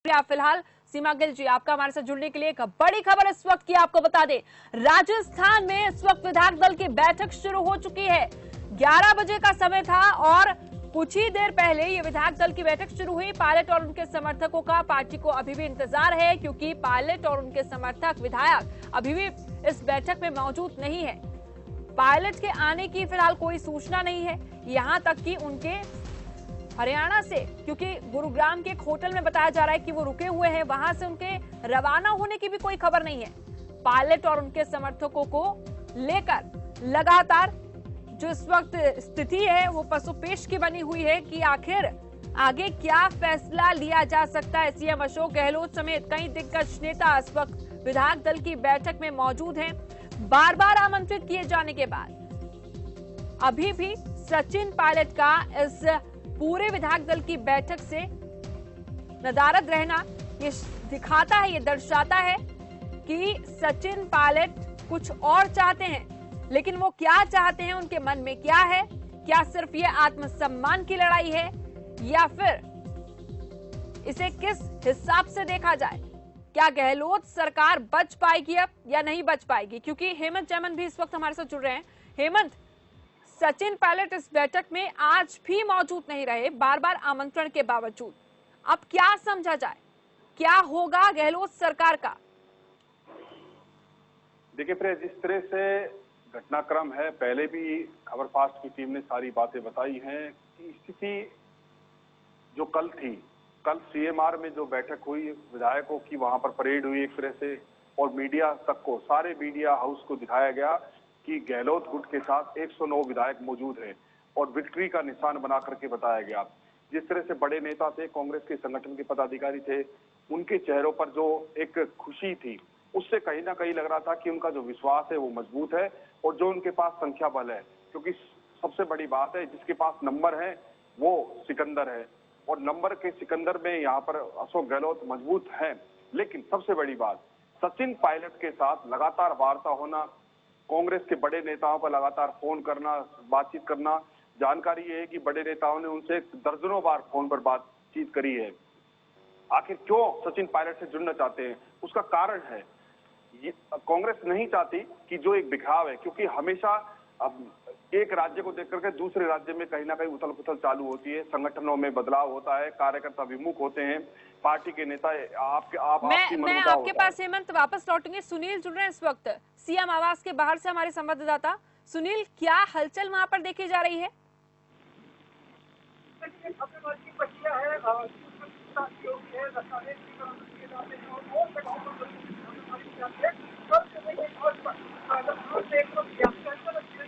फिलहाल सीमा गिल जी, आपका हमारे साथ जुड़ने के लिए एक बड़ी खबर इस वक्त की आपको बता दें। राजस्थान में इस वक्त विधायक दल की बैठक शुरू हो चुकी है। 11 बजे का समय था और कुछ ही देर पहले ये विधायक दल की बैठक शुरू हुई। पायलट और उनके समर्थकों का पार्टी को अभी भी इंतजार है, क्योंकि पायलट और उनके समर्थक विधायक अभी भी इस बैठक में मौजूद नहीं है। पायलट के आने की फिलहाल कोई सूचना नहीं है, यहां तक कि उनके हरियाणा से, क्योंकि गुरुग्राम के एक होटल में बताया जा रहा है कि वो रुके हुए हैं, वहां से उनके रवाना होने की भी कोई खबर नहीं है। पायलट और उनके समर्थकों को लेकर लगातार जो इस वक्त स्थिति है वो पसोपेश की बनी हुई है कि आखिर आगे क्या फैसला लिया जा सकता है। सीएम अशोक गहलोत समेत कई दिग्गज नेता इस वक्त विधायक दल की बैठक में मौजूद हैं। बार बार आमंत्रित किए जाने के बाद अभी भी सचिन पायलट का इस पूरे विधायक दल की बैठक से नदारद रहना ये दिखाता है, ये दर्शाता है कि सचिन पायलट कुछ और चाहते हैं। लेकिन वो क्या चाहते हैं, उनके मन में क्या है? क्या सिर्फ ये आत्मसम्मान की लड़ाई है, या फिर इसे किस हिसाब से देखा जाए? क्या गहलोत सरकार बच पाएगी अब या नहीं बच पाएगी? क्योंकि हेमंत जैमन भी इस वक्त हमारे साथ जुड़ रहे हैं। हेमंत, सचिन पायलट इस बैठक में आज भी मौजूद नहीं रहे, बार बार आमंत्रण के बावजूद। अब क्या समझा जाए, क्या होगा गहलोत सरकार का? देखिए प्रिय, जिस तरह से घटनाक्रम है, पहले भी खबर फास्ट की टीम ने सारी बातें बताई हैं कि स्थिति जो कल थी, कल सीएमआर में जो बैठक हुई विधायकों की, वहां पर परेड हुई एक तरह से, और मीडिया तक को, सारे मीडिया हाउस को दिखाया गया कि गहलोत गुट के साथ 109 विधायक मौजूद हैं और विक्ट्री का निशान बना करके बताया गया। जिस तरह से बड़े नेता थे, कांग्रेस के संगठन के पदाधिकारी थे, उनके चेहरों पर जो एक खुशी थी, उससे कहीं ना कहीं लग रहा था कि उनका जो विश्वास है वो मजबूत है और जो उनके पास संख्या बल है, क्योंकि सबसे बड़ी बात है जिसके पास नंबर है वो सिकंदर है, और नंबर के सिकंदर में यहाँ पर अशोक गहलोत मजबूत हैं। लेकिन सबसे बड़ी बात, सचिन पायलट के साथ लगातार वार्ता होना, कांग्रेस के बड़े नेताओं पर लगातार फोन करना, बातचीत करना, जानकारी ये है कि बड़े नेताओं ने उनसे दर्जनों बार फोन पर बातचीत करी है। आखिर क्यों सचिन पायलट से जुड़ना चाहते हैं, उसका कारण है कांग्रेस नहीं चाहती कि जो एक बिखराव है, क्योंकि हमेशा एक राज्य को देख करके दूसरे राज्य में कहीं ना कहीं उथल पुथल चालू होती है, संगठनों में बदलाव होता है, कार्यकर्ता विमुख होते हैं, पार्टी के नेता मैं आपके पास हेमंत वापस लौटूंगी। सुनील जुड़ रहे हैं इस वक्त सीएम आवास के बाहर से, हमारे संवाददाता। सुनील, क्या हलचल वहां पर देखी जा रही है?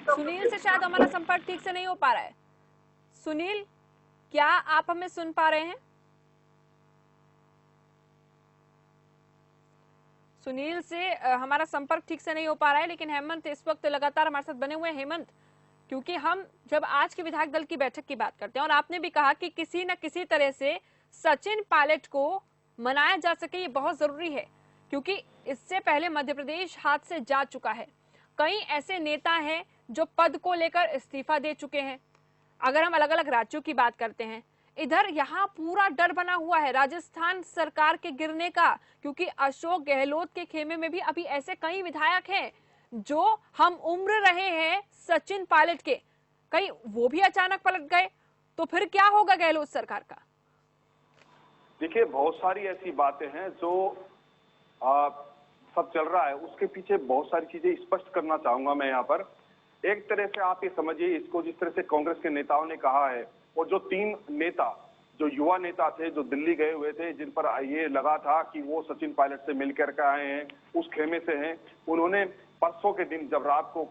सुनील से शायद हमारा संपर्क ठीक से नहीं हो पा रहा है। सुनील, क्या आप हमें सुन पा रहे हैं? सुनील से हमारा संपर्क ठीक से नहीं हो पा रहा है, लेकिन हेमंत इस वक्त लगातार हमारे साथ बने हुए हैं। हेमंत, क्योंकि हम जब आज के विधायक दल की बैठक की बात करते हैं और आपने भी कहा कि किसी न किसी तरह से सचिन पायलट को मनाया जा सके, ये बहुत जरूरी है, क्योंकि इससे पहले मध्य प्रदेश हाथ से जा चुका है। कई ऐसे नेता हैं जो पद को लेकर इस्तीफा दे चुके हैं। अगर हम अलग अलग राज्यों की बात करते हैं, इधर यहाँ पूरा डर बना हुआ है राजस्थान सरकार के गिरने का, क्योंकि अशोक गहलोत के खेमे में भी अभी ऐसे कई विधायक हैं जो हम उम्र रहे हैं सचिन पायलट के, कई वो भी अचानक पलट गए, तो फिर क्या होगा गहलोत सरकार का? देखिए, बहुत सारी ऐसी बातें हैं जो सब चल रहा है, उसके पीछे बहुत सारी चीजें स्पष्ट करना चाहूंगा मैं यहाँ पर। एक तरह से आप ये समझिए इसको, जिस तरह से कांग्रेस के नेताओं ने कहा है, और जो 3 नेता, जो युवा नेता थे, जो दिल्ली गए हुए थे, जिन पर ये लगा था कि वो सचिन पायलट से मिलकर के आए हैं, उस खेमे से हैं, उन्होंने परसों के दिन जब रात को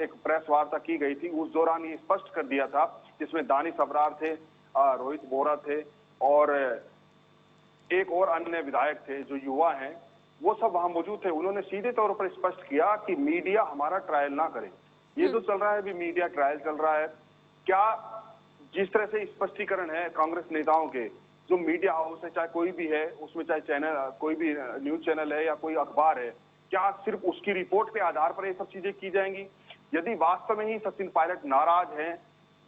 एक प्रेस वार्ता की गई थी, उस दौरान ये स्पष्ट कर दिया था, जिसमें दानिश अबरार थे, रोहित बोरा थे और एक और अन्य विधायक थे जो युवा हैं, वो सब वहां मौजूद थे। उन्होंने सीधे तौर पर स्पष्ट किया कि मीडिया हमारा ट्रायल ना करे। ये जो चल रहा है अभी, मीडिया ट्रायल चल रहा है। क्या जिस तरह से स्पष्टीकरण है कांग्रेस नेताओं के, जो मीडिया हाउस है, चाहे कोई भी है, उसमें चाहे चैनल, कोई भी न्यूज चैनल है या कोई अखबार है, क्या सिर्फ उसकी रिपोर्ट के आधार पर ये सब चीजें की जाएंगी? यदि वास्तव में ही सचिन पायलट नाराज हैं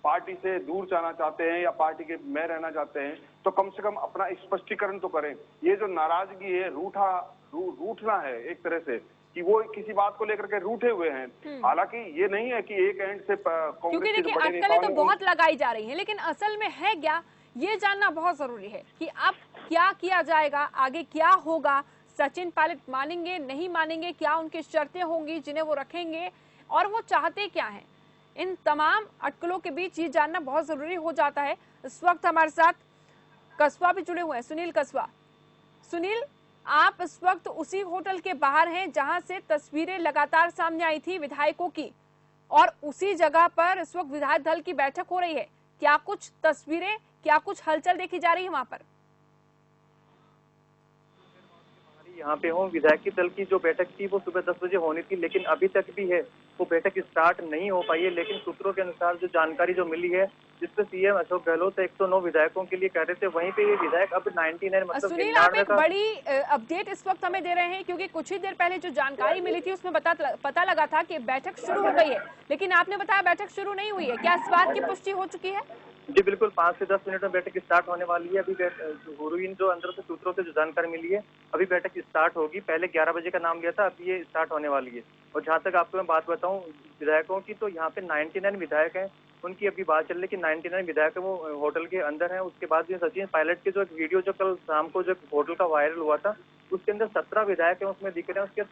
पार्टी से दूर जाना चाहते हैं या पार्टी के में रहना चाहते हैं, तो कम से कम अपना स्पष्टीकरण तो करें। ये जो नाराजगी है, रूठना है एक तरह से, कि वो किसी बात को लेकर के रूठे हुए हैं। हालांकि ये नहीं है कि एक एंड से क्योंकि कांग्रेस के देखिए बड़े अटकलें तो नेताओं बहुत लगाई जा रही हैं, लेकिन असल में है क्या ये जानना बहुत जरूरी है कि अब क्या किया जाएगा, आगे क्या होगा। सचिन पायलट मानेंगे नहीं मानेंगे, क्या उनकी शर्तें होंगी जिन्हें वो रखेंगे, और वो चाहते क्या हैं। इन तमाम अटकलों के बीच ये जानना बहुत जरूरी हो जाता है। इस वक्त हमारे साथ कस्बा भी जुड़े हुए हैं, सुनील कस्बा। सुनील, आप इस वक्त उसी होटल के बाहर हैं जहां से तस्वीरें लगातार सामने आई थी विधायकों की, और उसी जगह पर इस वक्त विधायक दल की बैठक हो रही है। क्या कुछ तस्वीरें, क्या कुछ हलचल देखी जा रही है वहां पर? यहाँ पे हूँ। विधायक दल की जो बैठक थी वो सुबह 10 बजे होनी थी, लेकिन अभी तक भी है वो बैठक स्टार्ट नहीं हो पाई है। लेकिन सूत्रों के अनुसार जो जानकारी जो मिली है, जिसपे सीएम अशोक गहलोत 109 विधायकों के लिए कह रहे थे, वहीं पे ये विधायक अब 99 मतलब सुनील, आप एक बड़ी अपडेट इस वक्त हमें दे रहे हैं, क्योंकि कुछ ही देर पहले जो जानकारी मिली थी उसमें पता लगा था कि बैठक शुरू हो गई है, लेकिन आपने बताया बैठक शुरू नहीं हुई है। क्या इस बात की पुष्टि हो चुकी है? जी बिल्कुल, 5 से 10 मिनट में बैठक स्टार्ट होने वाली है। अभी गुरुइन जो अंदर से सूत्रों से जो जानकारी मिली है, अभी बैठक स्टार्ट होगी। पहले 11 बजे का नाम लिया था, अभी ये स्टार्ट होने वाली है। और जहाँ तक आपको मैं बात बताऊं विधायकों की, तो यहाँ पे 99 विधायक हैं, उनकी अभी बात चल रही है कि 99 विधायक वो होटल के अंदर हैं। उसके बाद ये सचिन पायलट के जो एक वीडियो जो कल शाम को जो होटल का वायरल हुआ था, उसके अंदर 17 विधायक हैं उसमें दिख रहे हैं। उसके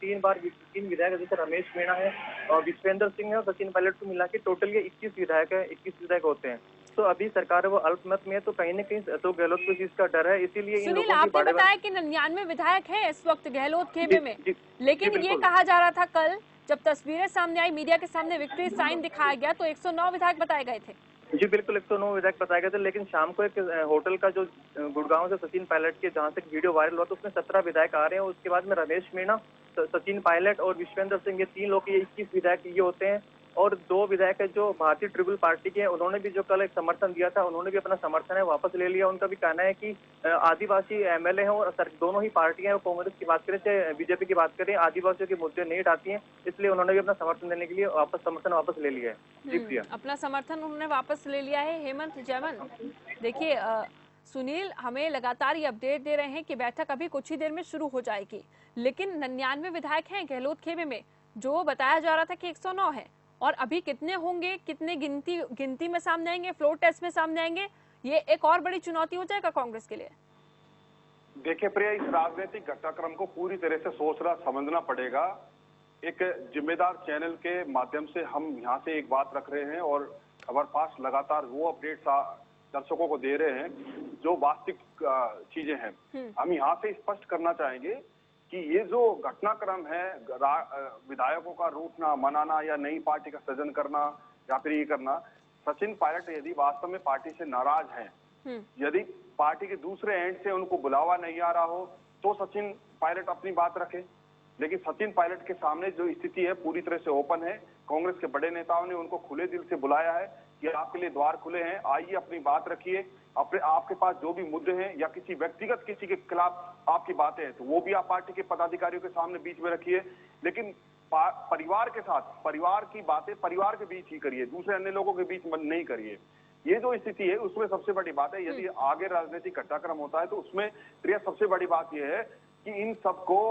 3 विधायक जैसे रमेश मीणा है और विश्वेंद्र सिंह है और सचिन पायलट को मिला के टोटल ये 21 विधायक है, 21 विधायक होते हैं। तो अभी सरकार वो अल्पमत में है, तो कहीं न कहीं अशोक गहलोत को इस चीज का डर है, इसीलिए इन सुनील, लोगों की आपने बताया कि 99 विधायक हैं इस वक्त गहलोत खेमे में, लेकिन जी, ये कहा जा रहा था कल जब तस्वीरें सामने आई, मीडिया के सामने विक्ट्री साइन दिखाया गया, तो 109 विधायक बताए गए थे। जी बिल्कुल, 109 विधायक बताए गए थे। लेकिन शाम को एक होटल का जो गुड़गांव से सचिन पायलट के जहां से वीडियो वायरल हुआ, तो उसमें 17 विधायक आ रहे हैं। उसके बाद में रमेश मीणा, सचिन पायलट और विश्वेंद्र सिंह, ये 3 लोग, ये 21 विधायक ये होते हैं। और 2 विधायक है जो भारतीय ट्रिब्यूनल पार्टी के हैं, उन्होंने भी जो कल एक समर्थन दिया था, उन्होंने भी अपना समर्थन है वापस ले लिया। उनका भी कहना है कि आदिवासी एमएलए हैं और दोनों ही पार्टियां, कांग्रेस की बात करें चाहे बीजेपी की बात करें, आदिवासियों के मुद्दे नहीं उठाती हैं, इसलिए उन्होंने भी अपना समर्थन देने के लिए समर्थन वापस ले लिया है। जी प्रिया, अपना समर्थन उन्होंने वापस ले लिया है। हेमंत जयमन, देखिए सुनील हमें लगातार ये अपडेट दे रहे हैं कि बैठक अभी कुछ ही देर में शुरू हो जाएगी, लेकिन 99 विधायक हैं गहलोत खेमे में, जो बताया जा रहा था कि 109 है, और अभी कितने होंगे, कितने गिनती में सामने आएंगे, फ्लोर टेस्ट में सामने आएंगे, ये एक और बड़ी चुनौती हो जाएगा कांग्रेस के लिए। देखिए प्रिया, इस राजनीतिक घटनाक्रम को पूरी तरह से सोचना समझना पड़ेगा। एक जिम्मेदार चैनल के माध्यम से हम यहाँ से एक बात रख रहे हैं और खबरपाश लगातार वो अपडेट दर्शकों को दे रहे हैं जो वास्तविक चीजें हैं। हम यहाँ से स्पष्ट करना चाहेंगे कि ये जो घटनाक्रम है, विधायकों का रूठना, मनाना या नई पार्टी का सृजन करना या फिर ये करना, सचिन पायलट यदि वास्तव में पार्टी से नाराज हैं, यदि पार्टी के दूसरे एंड से उनको बुलावा नहीं आ रहा हो, तो सचिन पायलट अपनी बात रखे। लेकिन सचिन पायलट के सामने जो स्थिति है पूरी तरह से ओपन है। कांग्रेस के बड़े नेताओं ने उनको खुले दिल से बुलाया है कि आपके लिए द्वार खुले हैं, आइए अपनी बात रखिए, अपने आपके पास जो भी मुद्दे हैं या किसी व्यक्तिगत किसी के खिलाफ आपकी बातें हैं तो वो भी आप पार्टी के पदाधिकारियों के सामने बीच में रखिए। लेकिन परिवार के साथ परिवार की बातें परिवार के बीच ही करिए, दूसरे अन्य लोगों के बीच नहीं करिए। ये जो स्थिति है उसमें सबसे बड़ी बात है, यदि आगे राजनीतिक घटनाक्रम होता है तो उसमें प्रिया सबसे बड़ी बात यह है कि इन सबको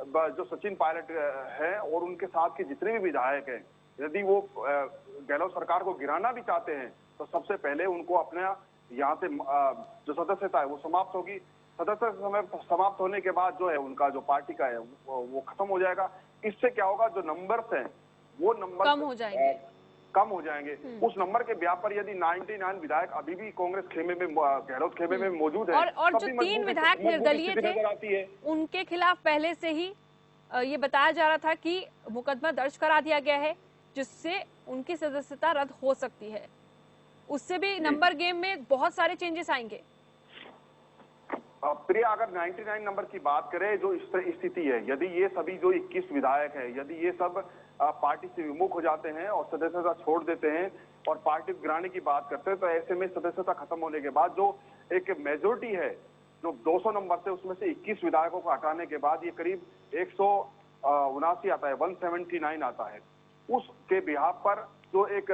जो सचिन पायलट है और उनके साथ के जितने भी विधायक हैं, यदि वो गहलोत सरकार को गिराना भी चाहते हैं तो सबसे पहले उनको अपना यहाँ से जो सदस्यता है वो समाप्त होगी। सदस्यता समाप्त होने के बाद जो है उनका जो पार्टी का है वो खत्म हो जाएगा। इससे क्या होगा, जो नंबर्स हैं वो नंबर कम हो जाएंगे। उस नंबर के ब्याह पर यदि 99 विधायक अभी भी कांग्रेस खेमे में, गहलोत खेमे में मौजूद है और जो 3 विधायक निर्दलीय थे उनके खिलाफ पहले से ही ये बताया जा रहा था कि मुकदमा दर्ज करा दिया गया है, जिससे उनकी सदस्यता रद्द हो सकती है। उससे भी नंबर गेम में बहुत सारे चेंजेस आएंगे। प्रिया, अगर 99 नंबर की बात करें, जो स्थिति है, यदि ये सभी जो 21 विधायक है, यदि ये सब पार्टी से विमुख हो जाते हैं और सदस्यता छोड़ देते हैं और पार्टी गिराने की बात करते हैं, तो ऐसे में सदस्यता खत्म होने के बाद जो एक मेजोरिटी है जो 200 नंबर से, उसमें से 21 विधायकों को हटाने के बाद ये करीब 179 आता है, 179 आता है। उसके बिहाफ पर जो एक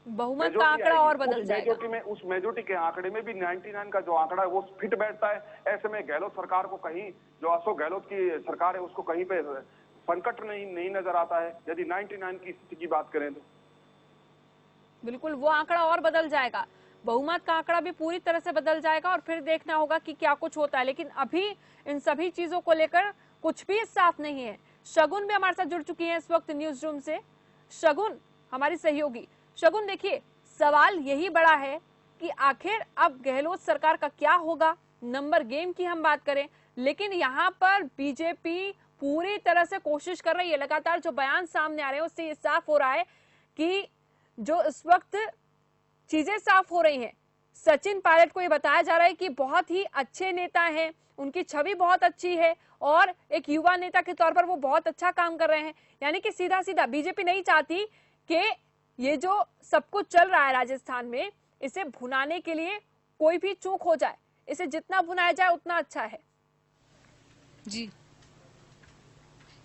बहुमत का आंकड़ा और बदल जाएगा। उस मेजोरिटी के आंकड़े में भी 99 का जो आंकड़ा है वो फिट बैठता है। ऐसे में गहलोत सरकार को कहीं, जो अशोक गहलोत की सरकार है, उसको कहीं पे संकट नहीं नजर आता है यदि 99 की स्थिति की बात करें तो। बिल्कुल, वो आंकड़ा और बदल जाएगा, बहुमत का आंकड़ा भी पूरी तरह से बदल जाएगा और फिर देखना होगा कि क्या कुछ होता है। लेकिन अभी इन सभी चीजों को लेकर कुछ भी साफ नहीं है। शगुन भी हमारे साथ जुड़ चुकी है इस वक्त न्यूज रूम से। शगुन हमारी सहयोगी। शगुन, देखिए, सवाल यही बड़ा है कि आखिर अब गहलोत सरकार का क्या होगा। नंबर गेम की हम बात करें, लेकिन यहाँ पर बीजेपी पूरी तरह से कोशिश कर रही है। लगातार जो बयान सामने आ रहे हैं उससे ये साफ हो रहा है कि जो इस वक्त चीजें साफ हो रही हैं, सचिन पायलट को ये बताया जा रहा है कि बहुत ही अच्छे नेता हैं, उनकी छवि बहुत अच्छी है और एक युवा नेता के तौर पर वो बहुत अच्छा काम कर रहे हैं। यानी कि सीधा सीधा बीजेपी नहीं चाहती कि ये जो सब कुछ चल रहा है राजस्थान में, इसे भुनाने के लिए कोई भी चूक हो जाए, इसे जितना भुनाया जाए उतना अच्छा है।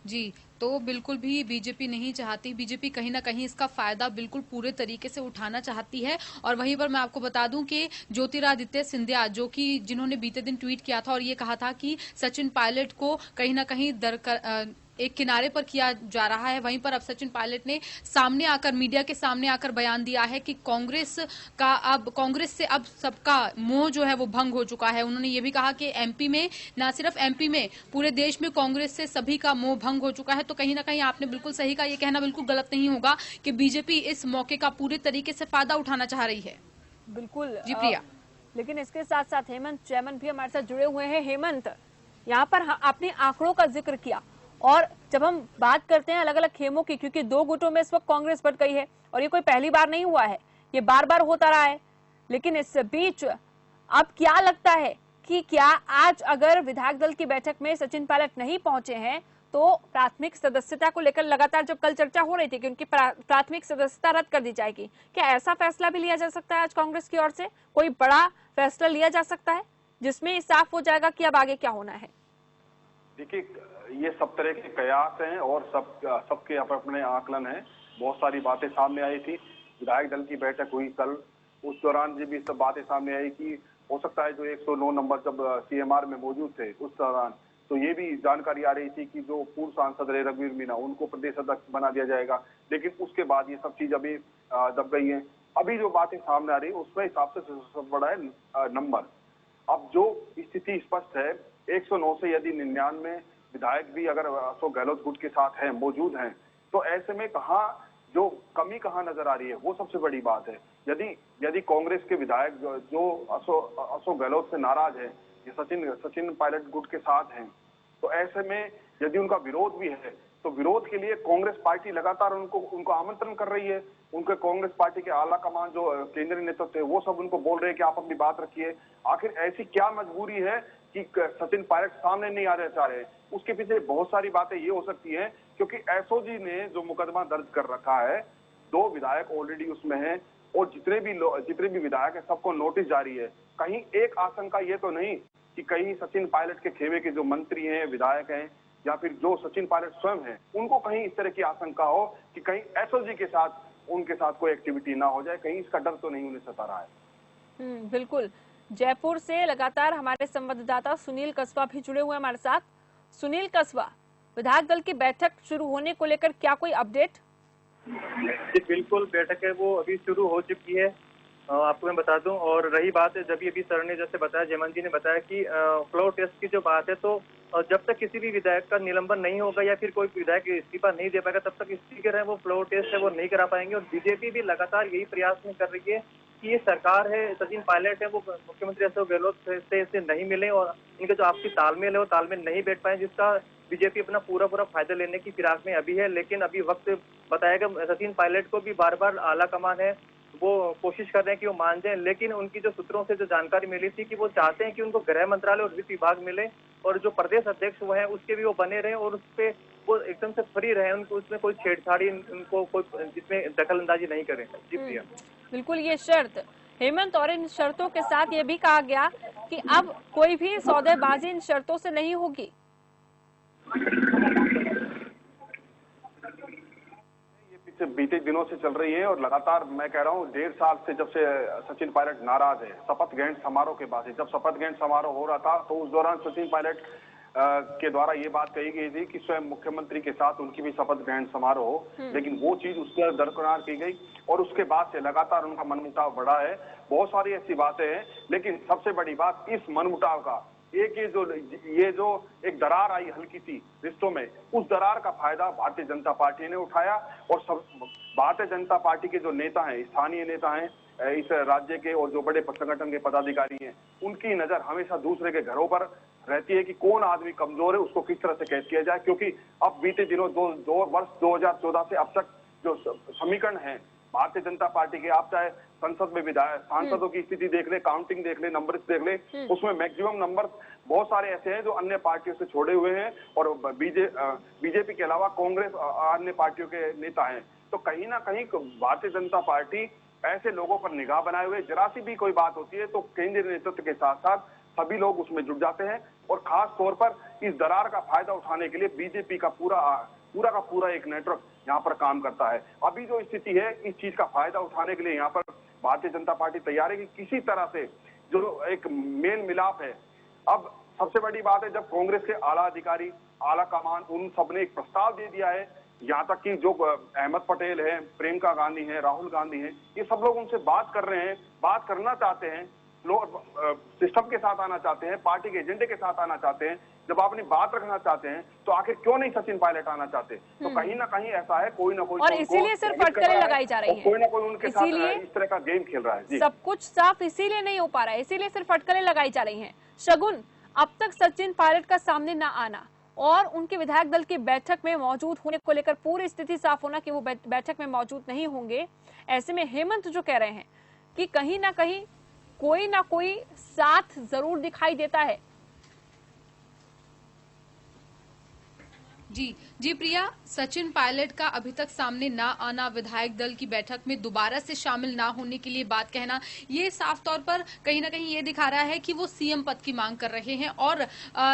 जी, तो बिल्कुल भी बीजेपी नहीं चाहती। बीजेपी कहीं ना कहीं इसका फायदा बिल्कुल पूरे तरीके से उठाना चाहती है। और वहीं पर मैं आपको बता दूं कि ज्योतिरादित्य सिंधिया, जो कि जिन्होंने बीते दिन ट्वीट किया था और ये कहा था कि सचिन पायलट को कहीं ना कहीं एक किनारे पर किया जा रहा है, वहीं पर अब सचिन पायलट ने सामने आकर, मीडिया के सामने आकर बयान दिया है कि कांग्रेस से अब सबका मोह जो है वो भंग हो चुका है। उन्होंने ये भी कहा कि एमपी में, ना सिर्फ एमपी में, पूरे देश में कांग्रेस से सभी का मोह भंग हो चुका है। तो कहीं ना कहीं आपने बिल्कुल सही कहा, ये कहना बिल्कुल गलत नहीं होगा कि बीजेपी इस मौके का पूरे तरीके से फायदा उठाना चाह रही है। बिल्कुल जी प्रिया। लेकिन इसके साथ साथ हेमंत चैमन भी हमारे साथ जुड़े हुए हैं। हेमंत, यहाँ पर आपने आंकड़ों का जिक्र किया और जब हम बात करते हैं अलग अलग खेमों की, क्योंकि दो गुटों में इस वक्त कांग्रेस बट गई है और ये कोई पहली बार नहीं हुआ है, ये बार बार होता रहा है। लेकिन इस बीच अब क्या लगता है कि क्या आज अगर विधायक दल की बैठक में सचिन पायलट नहीं पहुंचे हैं तो प्राथमिक सदस्यता को लेकर लगातार जब कल चर्चा हो रही थी कि उनकी प्राथमिक सदस्यता रद्द कर दी जाएगी, क्या ऐसा फैसला भी लिया जा सकता है आज कांग्रेस की ओर से? कोई बड़ा फैसला लिया जा सकता है जिसमें साफ हो जाएगा कि अब आगे क्या होना है? देखिए, ये सब तरह के कयास हैं और सबके अपने आकलन हैं। बहुत सारी बातें सामने आई थी, विधायक दल की बैठक हुई कल, उस दौरान भी सब बातें सामने आई कि हो सकता है जो 109 नंबर जब सीएमआर में मौजूद थे उस दौरान, तो ये भी जानकारी आ रही थी कि जो पूर्व सांसद रहे रघुवीर मीणा, उनको प्रदेश अध्यक्ष बना दिया जाएगा। लेकिन उसके बाद ये सब चीज अभी दब गई है। अभी जो बातें सामने आ रही है उसमें हिसाब से सबसे बड़ा है नंबर। अब जो स्थिति स्पष्ट है, 109 से यदि 99 विधायक भी अगर अशोक गहलोत गुट के साथ हैं, मौजूद हैं, तो ऐसे में जो कमी कहाँ नजर आ रही है, वो सबसे बड़ी बात है। यदि कांग्रेस के विधायक जो अशोक गहलोत से नाराज है, ये सचिन पायलट गुट के साथ हैं, तो ऐसे में यदि उनका विरोध भी है तो विरोध के लिए कांग्रेस पार्टी लगातार उनको आमंत्रण कर रही है। उनके कांग्रेस पार्टी के आला कमान जो केंद्रीय नेतृत्व है वो सब उनको बोल रहे हैं कि आप अपनी बात रखिए। आखिर ऐसी क्या मजबूरी है कि सचिन पायलट सामने नहीं आना चाह रहे? उसके पीछे बहुत सारी बातें ये हो सकती हैं, क्योंकि एसओजी ने जो मुकदमा दर्ज कर रखा है, 2 विधायक ऑलरेडी उसमें हैं और जितने भी विधायक है सबको नोटिस जारी है। कहीं एक आशंका ये तो नहीं कि कहीं सचिन पायलट के खेमे के जो मंत्री हैं, विधायक हैं, या फिर जो सचिन पायलट स्वयं हैं, उनको कहीं इस तरह की आशंका हो कि कहीं एसओजी के साथ उनके साथ कोई एक्टिविटी ना हो जाए? कहीं इसका डर तो नहीं उन्हें सता रहा है? बिल्कुल। जयपुर से लगातार हमारे संवाददाता सुनील कस्बा भी जुड़े हुए हमारे साथ। सुनील कस्बा, विधायक दल की बैठक शुरू होने को लेकर क्या कोई अपडेट? जी बिल्कुल, बैठक है वो अभी शुरू हो चुकी है, आपको मैं बता दूं। और रही बात है, जब अभी सर ने जैसे बताया, जयमन जी ने बताया कि फ्लोर टेस्ट की जो बात है, तो जब तक किसी भी विधायक का निलंबन नहीं होगा या फिर कोई विधायक इस्तीफा नहीं दे पाएगा, तब तक स्पीकर है वो फ्लोर टेस्ट है वो नहीं करा पाएंगे। और बीजेपी भी लगातार यही प्रयास में कर रही है कि ये सरकार है, सचिन पायलट है, वो मुख्यमंत्री अशोक गहलोत से नहीं मिले और इनका जो आपसी तालमेल है वो तालमेल नहीं बैठ पाए, जिसका बीजेपी अपना पूरा फायदा लेने की फिराक में अभी है। लेकिन अभी वक्त बताएगा, सचिन पायलट को भी बार बार आला कमान है वो कोशिश कर रहे हैं कि वो मान जाएं, लेकिन उनकी जो सूत्रों से जो जानकारी मिली थी कि वो चाहते हैं कि उनको गृह मंत्रालय और वित्त विभाग मिले और जो प्रदेश अध्यक्ष वो है उसके भी वो बने रहे और उसपे वो एकदम से फ्री रहे, उनको उसमें कोई छेड़छाड़ी, उनको कोई जिसमें दखल अंदाजी नहीं करें। जी प्रिया। बिल्कुल, ये शर्त हेमंत, और इन शर्तों के साथ ये भी कहा गया कि अब कोई भी सौदेबाजी इन शर्तों से नहीं होगी। से बीते दिनों से चल रही है और लगातार मैं कह रहा हूँ 1.5 साल से जब से सचिन पायलट नाराज है शपथ ग्रहण समारोह के बाद। जब शपथ ग्रहण समारोह हो रहा था तो उस दौरान सचिन पायलट के द्वारा ये बात कही गई थी कि स्वयं मुख्यमंत्री के साथ उनकी भी शपथ ग्रहण समारोह हो, लेकिन वो चीज उससे दरकिनार की गई और उसके बाद से लगातार उनका मनमुटाव बढ़ा है। बहुत सारी ऐसी बातें हैं, लेकिन सबसे बड़ी बात इस मनमुटाव का एक ये जो एक दरार आई हल्की सी रिश्तों में, उस दरार का फायदा भारतीय जनता पार्टी ने उठाया और सब भारतीय जनता पार्टी के जो नेता हैं, स्थानीय नेता हैं इस राज्य के और जो बड़े संगठन के पदाधिकारी हैं, उनकी नजर हमेशा दूसरे के घरों पर रहती है कि कौन आदमी कमजोर है उसको किस तरह से कैद किया जाए। क्योंकि अब बीते दिनों दो वर्ष 2014 से अब तक जो समीकरण है भारतीय जनता पार्टी के, आप चाहे संसद में विधायक सांसदों की स्थिति देख ले, काउंटिंग देख ले, नंबर देख ले, उसमें मैक्सिमम नंबर बहुत सारे ऐसे हैं जो अन्य पार्टियों से छोड़े हुए हैं और बीजेपी के अलावा कांग्रेस अन्य पार्टियों के नेता हैं। तो कहीं ना कहीं भारतीय जनता पार्टी ऐसे लोगों पर निगाह बनाए हुए, जरा सी भी कोई बात होती है तो केंद्रीय नेतृत्व के साथ साथ सभी लोग उसमें जुट जाते हैं और खास तौर पर इस दरार का फायदा उठाने के लिए बीजेपी का पूरा एक नेटवर्क यहाँ पर काम करता है। अभी जो स्थिति है इस चीज का फायदा उठाने के लिए यहाँ पर भारतीय जनता पार्टी तैयार है कि किसी तरह से जो एक मेल मिलाप है। अब सबसे बड़ी बात है जब कांग्रेस के आला अधिकारी, आला कमान, उन सबने एक प्रस्ताव दे दिया है, यहाँ तक कि जो अहमद पटेल है, प्रियंका गांधी है, राहुल गांधी है, ये सब लोग उनसे बात कर रहे हैं, बात करना चाहते हैं, लोग सिस्टम के साथ आना चाहते हैं, पार्टी के एजेंडे के साथ आना चाहते हैं। जब आप अपनी बात रखना चाहते हैं तो आखिर क्यों नहीं सचिन पायलट आना चाहते? तो कहीं ना कहीं ऐसा है कोई ना कोई, और इसीलिए सिर्फ अटकलें लगाई जा रही हैं, कोई ना कोई उनके साथ इस तरह का गेम खेल रहा है। सब कुछ साफ इसीलिए नहीं हो पा रहा है, इसीलिए सिर्फ अटकलें लगाई जा रही हैं। शगुन, अब तक सचिन पायलट का सामने ना आना और उनके विधायक दल की बैठक में मौजूद होने को लेकर पूरी स्थिति साफ होना कि वो बैठक में मौजूद नहीं होंगे, ऐसे में हेमंत जो कह रहे हैं कि कहीं ना कहीं कोई ना कोई साथ जरूर दिखाई देता है। जी प्रिया, सचिन पायलट का अभी तक सामने ना आना, विधायक दल की बैठक में दोबारा से शामिल ना होने के लिए बात कहना, ये साफ तौर पर कहीं ना कहीं ये दिखा रहा है कि वो सीएम पद की मांग कर रहे हैं और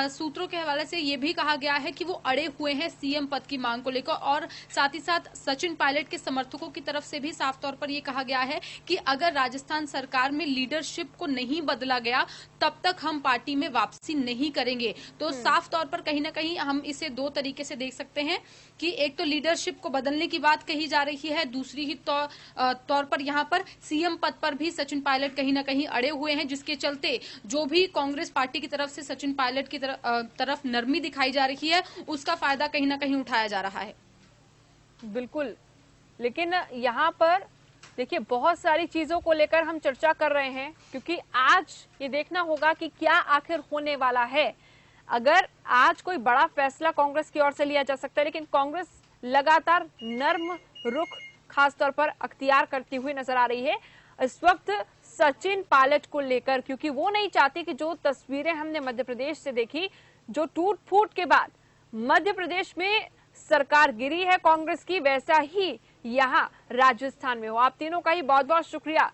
सूत्रों के हवाले से ये भी कहा गया है कि वो अड़े हुए हैं सीएम पद की मांग को लेकर। और साथ ही साथ सचिन पायलट के समर्थकों की तरफ से भी साफ तौर पर ये कहा गया है कि अगर राजस्थान सरकार में लीडरशिप को नहीं बदला गया तब तक हम पार्टी में वापसी नहीं करेंगे। तो साफ तौर पर कहीं ना कहीं हम इसे दो तरीके से देख सकते हैं कि एक तो लीडरशिप को बदलने की बात कही जा रही है, दूसरी ही तौर पर यहाँ पर सीएम पद पर भी सचिन पायलट कहीं ना कहीं अड़े हुए हैं, जिसके चलते जो भी कांग्रेस पार्टी की तरफ से सचिन पायलट की तरफ नरमी दिखाई जा रही है उसका फायदा कहीं ना कहीं उठाया जा रहा है। बिल्कुल, लेकिन यहाँ पर देखिए बहुत सारी चीजों को लेकर हम चर्चा कर रहे हैं क्योंकि आज ये देखना होगा कि क्या आखिर होने वाला है। अगर आज कोई बड़ा फैसला कांग्रेस की ओर से लिया जा सकता है, लेकिन कांग्रेस लगातार नर्म रुख खास तौर पर अख्तियार करती हुई नजर आ रही है इस वक्त सचिन पायलट को लेकर, क्योंकि वो नहीं चाहती कि जो तस्वीरें हमने मध्य प्रदेश से देखी, जो टूट फूट के बाद मध्य प्रदेश में सरकार गिरी है कांग्रेस की, वैसा ही यहाँ राजस्थान में हो। आप तीनों का ही बहुत बहुत शुक्रिया,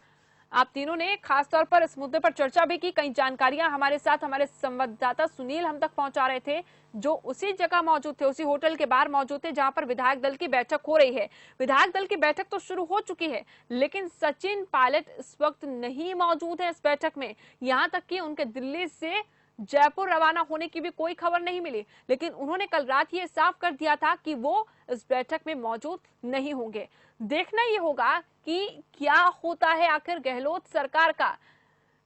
आप तीनों ने खास तौर पर इस मुद्दे पर चर्चा भी की। कई जानकारियां हमारे साथ हमारे संवाददाता सुनील हम तक पहुंचा रहे थे, जो उसी जगह मौजूद थे, उसी होटल के बाहर मौजूद थे जहां पर विधायक दल की बैठक हो रही है। विधायक दल की बैठक तो शुरू हो चुकी है, लेकिन सचिन पायलट इस वक्त नहीं मौजूद है इस बैठक में। यहां तक कि उनके दिल्ली से जयपुर रवाना होने की भी कोई खबर नहीं मिली, लेकिन उन्होंने कल रात ये साफ कर दिया था कि वो इस बैठक में मौजूद नहीं होंगे। देखना ये होगा कि क्या होता है आखिर गहलोत सरकार का।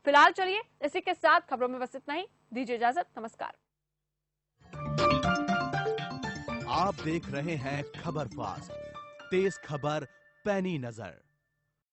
फिलहाल चलिए इसी के साथ खबरों में बस इतना ही, दीजिए इजाजत, नमस्कार। आप देख रहे हैं खबर फास्ट, तेज खबर पैनी नजर।